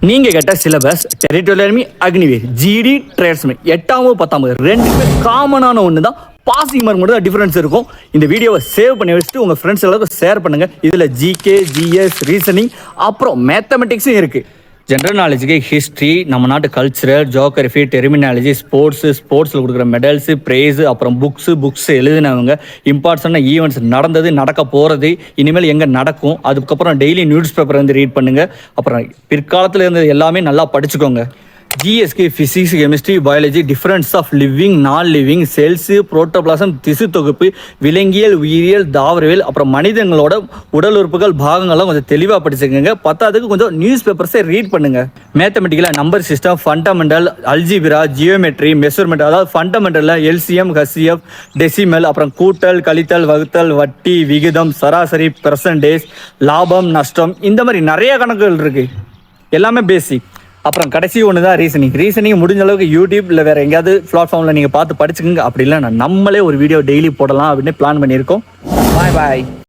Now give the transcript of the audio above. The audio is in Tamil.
நீங்க கேட்ட சிலபஸ் டெரிட்டோரியல் அக்னிவேர் ஜிடி ட்ரேட்ஸ்மே 8ஆம் 10ஆம் ரெண்டுமே காமனான ஒன்று தான். பாசிங் மார்க் மட்டும் தான் டிஃபரன்ஸ் இருக்கும். இந்த வீடியோவை சேவ் பண்ணி வச்சுட்டு உங்கள் ஃப்ரெண்ட்ஸ் எல்லாருக்கும் ஷேர் பண்ணுங்க. இதில் ஜிகே, ஜிஎஸ், ரீசனிங் அப்புறம் மேத்தமெட்டிக்ஸும் இருக்குது. ஜென்ரல் நாலேஜுக்கு ஹிஸ்ட்ரி, நம்ம நாட்டு கல்ச்சரல், ஜியோகிராஃபி, டெர்மினாலஜி, ஸ்போர்ட்ஸில் கொடுக்குற மெடல்ஸு, ப்ரைஸு, அப்புறம் புக்ஸ் எழுதினவங்க, இம்பார்ட்டன்டான ஈவெண்ட்ஸ் நடந்தது, நடக்க போகிறது, இனிமேல் எங்கே நடக்கும், அதுக்கப்புறம் டெய்லி நியூஸ் பேப்பர் வந்து ரீட் பண்ணுங்கள். அப்புறம் பிற்காலத்தில் இருந்தது எல்லாமே நல்லா படிச்சுக்கோங்க. GSK physics, chemistry, biology, difference of living, non living, cells, protoplasm, திசு தொகுப்பு, விலங்கியல், உயிரியல், தாவரவியல், அப்புறம் மனிதங்களோட உடல் உறுப்புகள் பாகங்கள்லாம் கொஞ்சம் தெளிவாக படிச்சுக்கோங்க. பத்தாவதுக்கு கொஞ்சம் நியூஸ் பேப்பர்ஸை ரீட் பண்ணுங்கள். மேத்தமெட்டிக்கலாக number system, fundamental, algebra, geometry, measurement, அதாவது ஃபண்டமெண்டலில் எல்சிஎம், ஹச்சிஎஃப், டெசிமல், அப்புறம் கூட்டல், கழித்தல், வகுத்தல், வட்டி, விகிதம், சராசரி, பெர்சன்டேஜ், லாபம், நஷ்டம், இந்த மாதிரி நிறைய கணக்குகள் இருக்குது. எல்லாமே பேசிக். அப்புறம் கடைசி ஒன்று தான் ரீசனிங் முடிஞ்ச அளவுக்கு யூடியூப் இல்லை வேறு எங்கேயாவது பிளாட்ஃபார்மில் நீங்கள் பார்த்து படிச்சுக்கோங்க. அப்படி இல்லை நம்மளே ஒரு வீடியோ டெய்லி போடலாம் அப்படின்னு பிளான் பண்ணியிருக்கோம். பாய்.